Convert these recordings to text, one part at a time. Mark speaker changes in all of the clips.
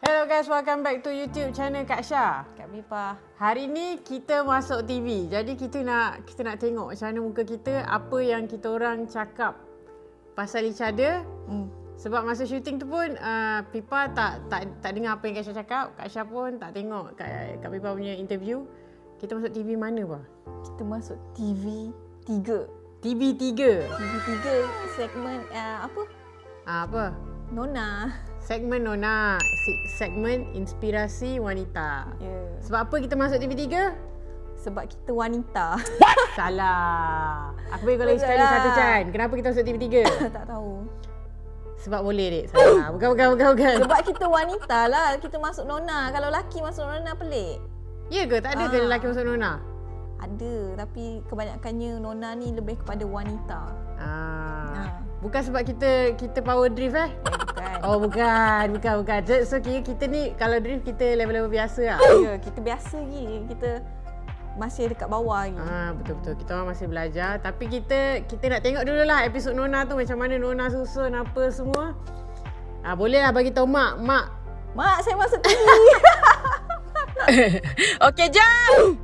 Speaker 1: Hello guys, welcome back to YouTube channel Kak Syah.
Speaker 2: Kak Bipa.
Speaker 1: Hari ni kita masuk TV. Jadi kita nak tengok macam mana muka kita, apa yang kita orang cakap pasal each other. Sebab masa syuting tu pun Pipa tak dengar apa yang Kak Syah cakap. Kak Syah pun tak tengok Kak Pipa punya interview. Kita masuk TV mana bah?
Speaker 2: Kita masuk TV3.
Speaker 1: TV3.
Speaker 2: TV3 segmen apa?
Speaker 1: Apa?
Speaker 2: Nona.
Speaker 1: Segmen Nona. Segmen Inspirasi Wanita.
Speaker 2: Yeah.
Speaker 1: Sebab apa kita masuk TV3?
Speaker 2: Sebab kita wanita.
Speaker 1: Salah. Aku bagi kau lagi
Speaker 2: Betul
Speaker 1: sekali
Speaker 2: lah.
Speaker 1: satu chance. Kenapa kita masuk TV3?
Speaker 2: Tak tahu.
Speaker 1: Sebab boleh dek. Salah. Bukan.
Speaker 2: Sebab kita wanita lah. Kita masuk Nona. Kalau lelaki masuk Nona pelik.
Speaker 1: Ya ke? Tak ada ke lelaki masuk Nona?
Speaker 2: Ada. Tapi kebanyakannya Nona ni lebih kepada wanita.
Speaker 1: Bukan sebab kita power drift
Speaker 2: Bukan.
Speaker 1: Oh bukan. So kita ni kalau drift kita level-level biasa lah.
Speaker 2: Ya, kita biasa lagi. Kita masih dekat bawah lagi.
Speaker 1: Betul. Kita orang masih belajar. Tapi kita nak tengok dulu lah episod Nona tu. Macam mana Nona susun apa semua. Boleh lah bagi tahu mak.
Speaker 2: Mak, saya masuk TV.
Speaker 1: Okey, jom!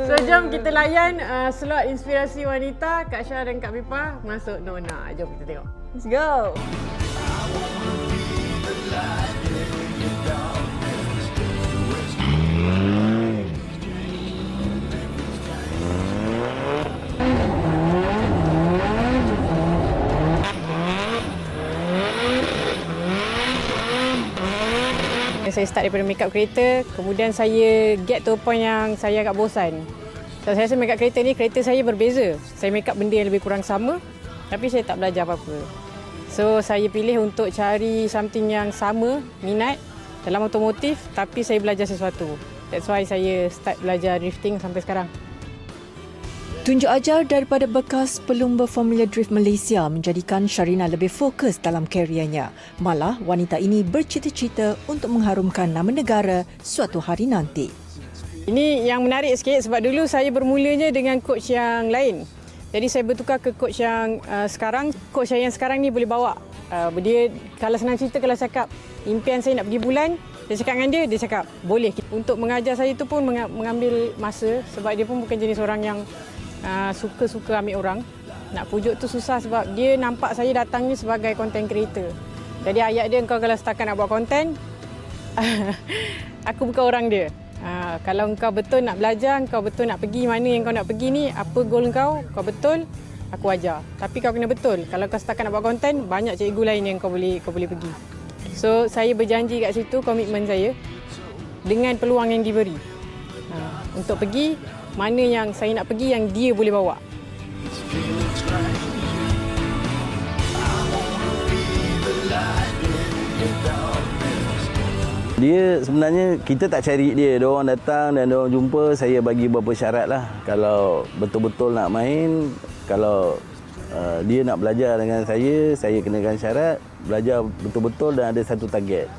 Speaker 1: So jom kita layan slot Inspirasi Wanita. Kak Syah dan Kak Pipa masuk Nona. Jom kita tengok.
Speaker 2: Let's go.
Speaker 1: Saya start daripada makeup kereta, kemudian saya get to a point yang saya agak bosan. So, saya rasa makeup kereta saya berbeza. Saya makeup benda yang lebih kurang sama, tapi saya tak belajar apa-apa. So saya pilih untuk cari something yang sama, minat dalam otomotif, tapi saya belajar sesuatu. That's why saya start belajar drifting sampai sekarang.
Speaker 3: Tunjuk ajar daripada bekas pelumba Formula Drift Malaysia menjadikan Sharina lebih fokus dalam kerjanya. Malah, wanita ini bercita-cita untuk mengharumkan nama negara suatu hari nanti.
Speaker 1: Ini yang menarik sikit sebab dulu saya bermulanya dengan coach yang lain. Jadi saya bertukar ke coach yang sekarang. Coach yang sekarang ni boleh bawa. Dia kalau senang cerita, kalau cakap impian saya nak pergi bulan, saya cakap dengan dia cakap boleh. Untuk mengajar saya tu pun mengambil masa sebab dia pun bukan jenis orang yang suka-suka ambil orang. Nak pujuk tu susah sebab dia nampak saya datang ni sebagai content creator. Jadi ayat dia, kau kalau setakat nak buat content, aku bukan orang dia. Kalau kau betul nak belajar, kau betul nak pergi mana yang kau nak pergi ni, apa goal kau betul, aku ajar. Tapi kau kena betul. Kalau kau setakat nak buat content, banyak cikgu lain yang kau boleh pergi. So saya berjanji kat situ, komitmen saya dengan peluang yang diberi. Untuk pergi mana yang saya nak pergi yang dia boleh bawa.
Speaker 4: Dia sebenarnya kita tak cari dia. Dia orang datang dan dia orang jumpa, saya bagi beberapa syarat lah. Kalau betul-betul nak main, kalau dia nak belajar dengan saya kenakan syarat, belajar betul-betul dan ada satu target.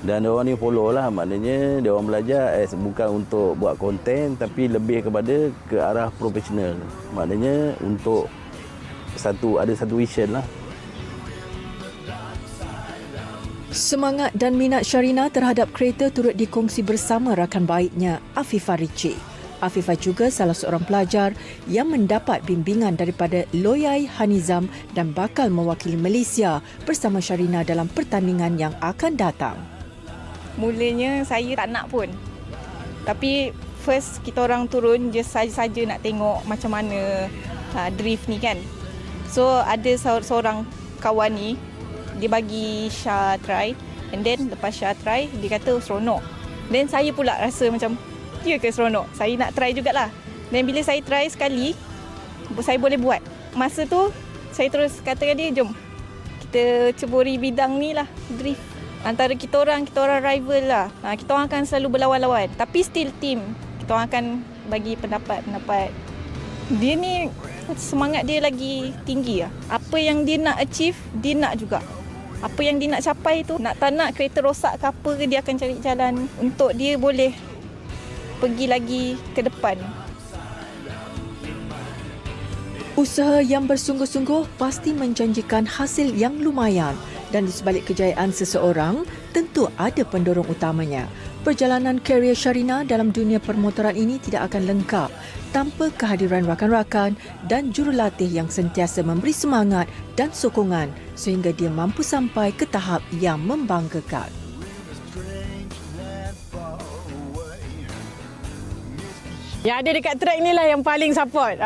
Speaker 4: Dan dia orang ni follow lah, maknanya dia orang belajar bukan untuk buat konten tapi lebih kepada ke arah profesional. Maknanya untuk ada satu vision lah.
Speaker 3: Semangat dan minat Sharina terhadap kereta turut dikongsi bersama rakan baiknya, Afifah Ritchie. Afifah juga salah seorang pelajar yang mendapat bimbingan daripada Loyai Hanizam dan bakal mewakili Malaysia bersama Sharina dalam pertandingan yang akan datang.
Speaker 2: Mulanya saya tak nak pun. Tapi first kita orang turun just saja nak tengok macam mana drift ni kan. So ada seorang kawan ni, dia bagi Syah try, and then lepas Syah try dia kata seronok. Then saya pula rasa macam ya ke seronok, saya nak try jugalah. Dan bila saya try sekali, saya boleh buat. Masa tu saya terus kata dengan dia, jom kita ceburi bidang ni lah, drift. Antara kita orang rival lah. Kita orang akan selalu berlawan-lawan. Tapi still team. Kita orang akan bagi pendapat. Dia ni semangat dia lagi tinggi lah. Apa yang dia nak achieve, dia nak juga. Apa yang dia nak capai tu, nak tak nak kereta rosak ke apa ke, dia akan cari jalan untuk dia boleh pergi lagi ke depan.
Speaker 3: Usaha yang bersungguh-sungguh pasti menjanjikan hasil yang lumayan dan di sebalik kejayaan seseorang, tentu ada pendorong utamanya. Perjalanan karier Sharina dalam dunia permotoran ini tidak akan lengkap tanpa kehadiran rakan-rakan dan jurulatih yang sentiasa memberi semangat dan sokongan sehingga dia mampu sampai ke tahap yang membanggakan.
Speaker 1: Yang ada dekat track ni lah yang paling support.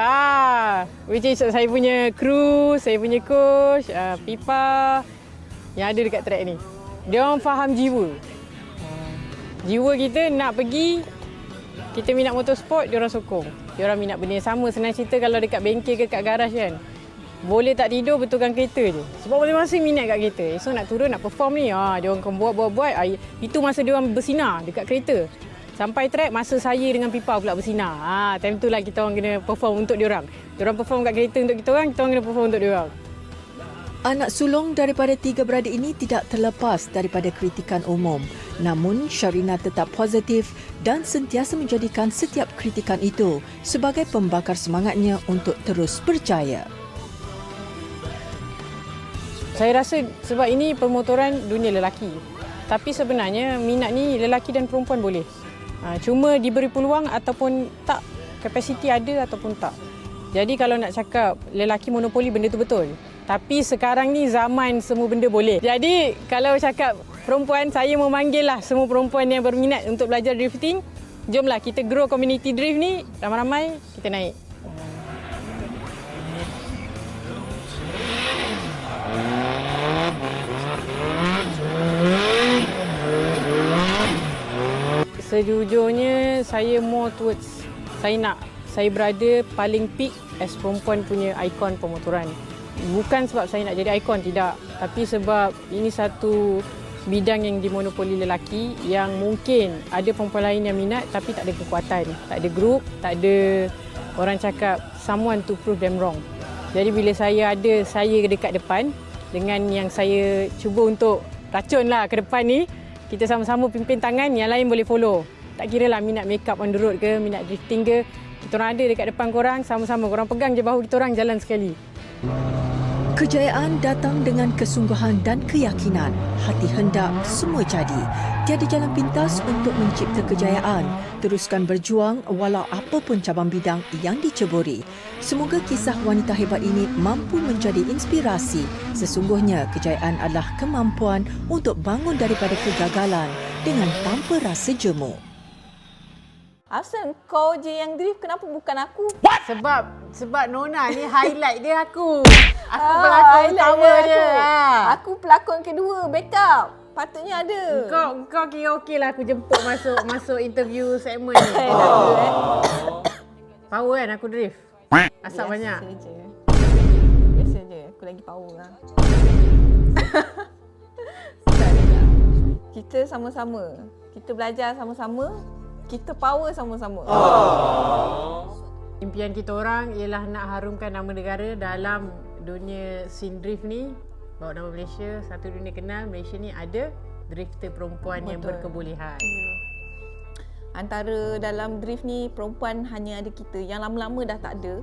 Speaker 1: Which is saya punya kru, saya punya coach, Pipa yang ada dekat track ni. Dia orang faham jiwa. Jiwa kita nak pergi, kita minat motorsport, dia orang sokong. Dia orang minat benda yang sama. Senang cerita kalau dekat bengkel ke kat garaj kan. Boleh tak tidur betulkan kereta je. Sebab masing-masing minat kat kereta. So nak turun, nak perform ni, dia orang akan buat. Itu masa dia orang bersinar dekat kereta. Sampai track, masa saya dengan Pipa pula bersinar. Time tu lah kita orang kena perform untuk dia orang. Dia orang perform kat kereta untuk kita orang kena perform untuk dia orang.
Speaker 3: Anak sulung daripada 3 beradik ini tidak terlepas daripada kritikan umum. Namun, Sharina tetap positif dan sentiasa menjadikan setiap kritikan itu sebagai pembakar semangatnya untuk terus berjaya.
Speaker 1: Saya rasa sebab ini permotoran dunia lelaki. Tapi sebenarnya minat ni lelaki dan perempuan boleh. Cuma diberi peluang ataupun tak, kapasiti ada ataupun tak. Jadi kalau nak cakap lelaki monopoli, benda tu betul. Tapi sekarang ni zaman semua benda boleh. Jadi kalau cakap perempuan, saya memanggil lah semua perempuan yang berminat untuk belajar drifting. Jomlah kita grow community drift ni, ramai-ramai kita naik. Sejujurnya saya more towards saya berada paling peak as perempuan punya ikon pemotoran. Bukan sebab saya nak jadi ikon, tidak. Tapi sebab ini satu bidang yang dimonopoli lelaki yang mungkin ada perempuan lain yang minat tapi tak ada kekuatan. Tak ada grup, tak ada orang cakap someone to prove them wrong. Jadi bila saya ada saya dekat depan dengan yang saya cuba untuk racun lah ke depan ni, kita sama-sama pimpin tangan, yang lain boleh follow. Tak kira lah minat make up on the road ke, minat drifting ke, kita orang ada dekat depan korang, sama-sama korang pegang je bahu kita orang jalan sekali.
Speaker 3: Kejayaan datang dengan kesungguhan dan keyakinan. Hati hendak semua jadi. Tiada jalan pintas untuk mencipta kejayaan. Teruskan berjuang walau apapun cabang bidang yang diceburi. Semoga kisah wanita hebat ini mampu menjadi inspirasi. Sesungguhnya kejayaan adalah kemampuan untuk bangun daripada kegagalan dengan tanpa rasa jemu.
Speaker 2: Asal kau je yang drift, kenapa bukan aku?
Speaker 1: Sebab Nona ni highlight dia aku. Aku pelakon utama dia.
Speaker 2: Aku pelakon kedua, backup. Patutnya ada.
Speaker 1: Kau kira okey lah aku jemput masuk interview segmen ni. Power kan aku drift. Asap banyak.
Speaker 2: Biasa je. Aku lagi power lah. Kita sama-sama. Kita belajar sama-sama. Kita power sama-sama.
Speaker 1: Impian kita orang ialah nak harumkan nama negara dalam dunia scene drift ni. Bawa nama Malaysia, satu dunia kenal Malaysia ni ada drifter perempuan yang berkebolehan.
Speaker 2: Antara dalam drift ni perempuan hanya ada kita. Yang lama-lama dah tak ada.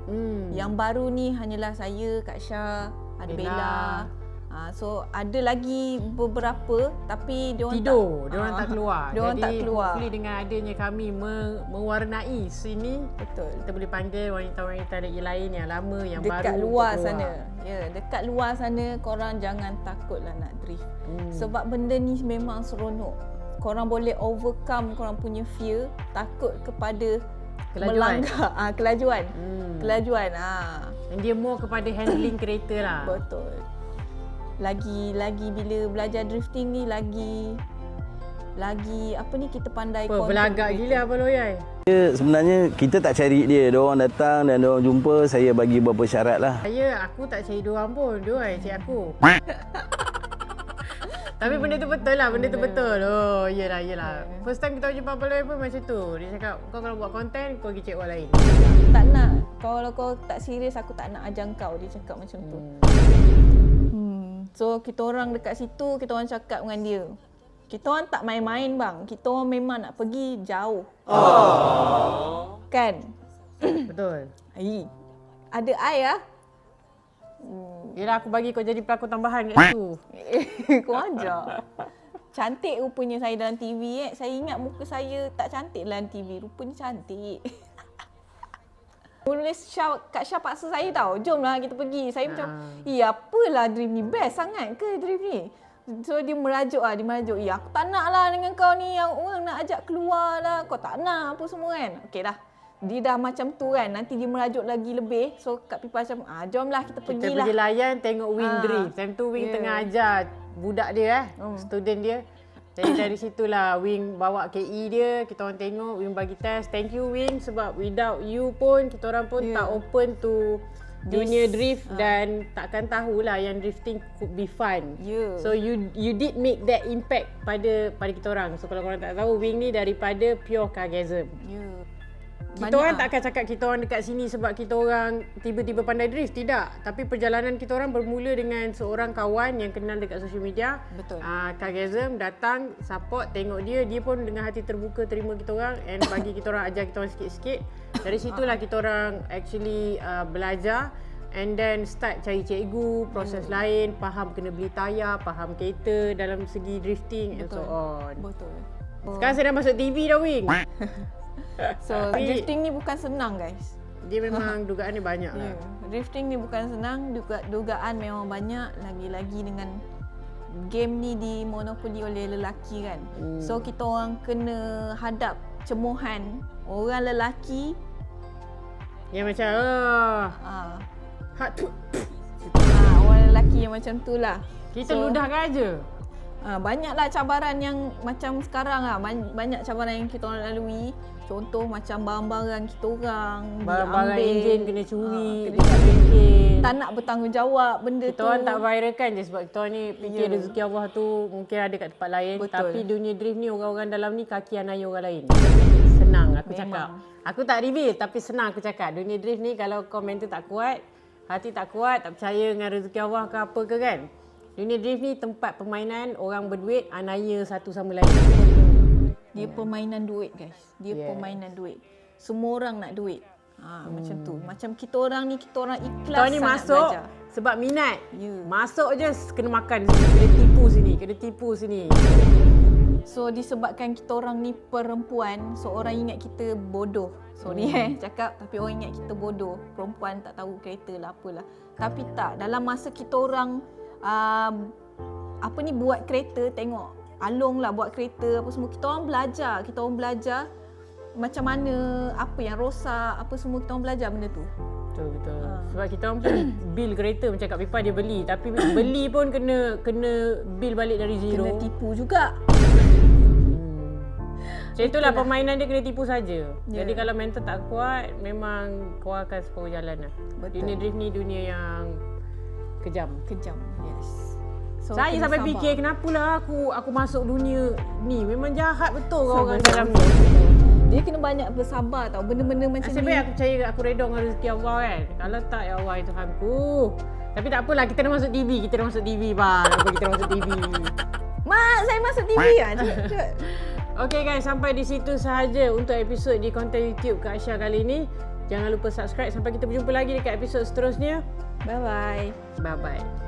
Speaker 2: Yang baru ni hanyalah saya, Kak Syah, ada Bella. So ada lagi beberapa tapi diorang
Speaker 1: tak keluar.
Speaker 2: Jadi
Speaker 1: hopefully dengan adanya kami mewarnai sini,
Speaker 2: betul,
Speaker 1: kita boleh panggil wanita-wanita lain yang lama, yang
Speaker 2: dekat
Speaker 1: baru
Speaker 2: luar sana. Dekat luar sana korang jangan takutlah nak drift. Sebab benda ni memang seronok. Korang boleh overcome korang punya fear, takut kepada melanggar kelajuan.
Speaker 1: Dan dia more kepada handling kereta lah.
Speaker 2: Betul. Lagi bila belajar drifting ni lagi apa ni, kita pandai control.
Speaker 1: Belagak gila Abang Loyai.
Speaker 4: Sebenarnya kita tak cari dia. Diorang datang dan diorang jumpa, saya bagi beberapa syarat lah.
Speaker 1: Aku tak cari diorang pun, diorang yang cari aku. Tapi benda tu betul lah, benda tu betul. Oh, yelah. First time kita jumpa Abang Loyai pun macam tu. Dia cakap, kau kalau buat konten, kau pergi cek orang lain.
Speaker 2: Tak nak. Kalau kau tak serius, aku tak nak ajar kau. Dia cakap macam tu. So kita orang dekat situ, kita orang cakap dengan dia, kita orang tak main-main bang, kita orang memang nak pergi jauh. Kan?
Speaker 1: Betul.
Speaker 2: Ada I lah.
Speaker 1: Yelah, aku bagi kau jadi pelakon tambahan kat situ.
Speaker 2: Kau ajar. cantik rupanya saya dalam TV. Saya ingat muka saya tak cantik dalam TV. Rupanya cantik. Menulis Kak Syah paksa saya tahu. Jomlah kita pergi. Saya macam, apalah Dream ni. Best sangat ke Dream ni? So dia merajuk lah. Ya aku tak nak lah dengan kau ni. Yang orang nak ajak keluar lah. Kau tak nak apa semua kan. Okey dah. Dia dah macam tu kan. Nanti dia merajuk lagi lebih. So Kak Pipa macam, jomlah kita pergilah.
Speaker 1: Kita pergi layan tengok Wing Drift. Time tu Wing tengah ajar budak dia student dia. Jadi dari situlah Wing bawa KE dia, kita orang tengok, Wing bagi test. Thank you Wing sebab without you pun kita orang pun tak open to dunia drift dan takkan tahulah yang drifting could be fun. So you did make that impact pada kita orang. So kalau korang tak tahu, Wing ni daripada Pure Cargasm. Kita orang tak akan cakap kita orang dekat sini sebab kita orang tiba-tiba pandai drift. Tidak. Tapi perjalanan kita orang bermula dengan seorang kawan yang kenal dekat social media.
Speaker 2: Betul.
Speaker 1: Cargasm datang, support, tengok dia. Dia pun dengan hati terbuka terima kita orang and bagi kita orang, ajar kita orang sikit-sikit. Dari situlah kita orang actually belajar and then start cari cikgu, proses lain, faham kena beli tayar, faham kereta dalam segi drifting and so on.
Speaker 2: Betul.
Speaker 1: Sekarang saya dah masuk TV dah Wing.
Speaker 2: So drifting ni bukan senang guys.
Speaker 1: Dia memang dugaan dia banyak lah.
Speaker 2: Drifting ni bukan senang, dugaan memang banyak. Lagi-lagi dengan game ni dimonopoli oleh lelaki kan. So kita orang kena hadap cemohan orang lelaki
Speaker 1: yang macam
Speaker 2: orang lelaki yang macam tu lah.
Speaker 1: Kita ludahkan aja.
Speaker 2: Banyaklah cabaran yang macam sekarang lah. Banyak cabaran yang kita orang lalui. Contoh macam barang-barang kita orang
Speaker 1: barang-barang enjin kena curi,
Speaker 2: tak nak bertanggungjawab benda
Speaker 1: kita
Speaker 2: tu.
Speaker 1: Kita orang tak viralkan je sebab kita orang ni fikir rezeki Allah tu mungkin ada kat tempat lain.
Speaker 2: Betul.
Speaker 1: Tapi dunia drift ni orang-orang dalam ni kaki anaya orang lain. Senang aku cakap. Aku tak reveal tapi senang aku cakap. Dunia drift ni kalau kau mental tak kuat, hati tak kuat, tak percaya dengan rezeki Allah ke apa ke kan. Dunia drift ni tempat permainan orang berduit anaya satu sama lain.
Speaker 2: Dia permainan duit guys. Dia permainan duit. Semua orang nak duit. Macam tu. Macam kita orang ni, kita orang ikhlas
Speaker 1: kita ni
Speaker 2: sangat
Speaker 1: masuk
Speaker 2: belajar.
Speaker 1: Sebab minat. Masuk je kena makan sini, kena tipu sini.
Speaker 2: So disebabkan kita orang ni perempuan, so orang ingat kita bodoh. Sorry cakap, tapi orang ingat kita bodoh. Perempuan tak tahu kereta lah apalah. Tapi tak, dalam masa kita orang buat kereta, tengok Along lah buat kereta apa semua, kita orang belajar macam mana apa yang rosak, apa semua kita orang belajar benda tu.
Speaker 1: Betul. Sebab kita orang pun bil kereta macam Kak Pipa dia beli, tapi beli pun kena bill balik dari zero.
Speaker 2: Kena tipu juga.
Speaker 1: Macam itulah permainan dia, kena tipu saja. Jadi kalau mental tak kuat, memang kau akan separuh jalan lah. Dunia drift ni dunia yang kejam.
Speaker 2: Yes. So,
Speaker 1: saya sampai
Speaker 2: sabar.
Speaker 1: fikir kenapalah aku masuk dunia ni. Memang jahat betul orang dalam ni.
Speaker 2: Dia kena banyak bersabar tau. Benda-benda macam
Speaker 1: Nasib
Speaker 2: ni.
Speaker 1: baik aku percaya aku redha dengan rezeki Allah kan. Kalau tak, ya Allah ya Tuhanku. Tapi tak apalah, kita dah masuk TV. Bang. Apa kita dah masuk TV?
Speaker 2: Mak, saya masuk TV lah. Cepat.
Speaker 1: Okay guys, sampai di situ sahaja untuk episod di konten YouTube Kak Syah kali ini. Jangan lupa subscribe. Sampai kita berjumpa lagi dekat episod seterusnya.
Speaker 2: Bye-bye.
Speaker 1: Bye-bye.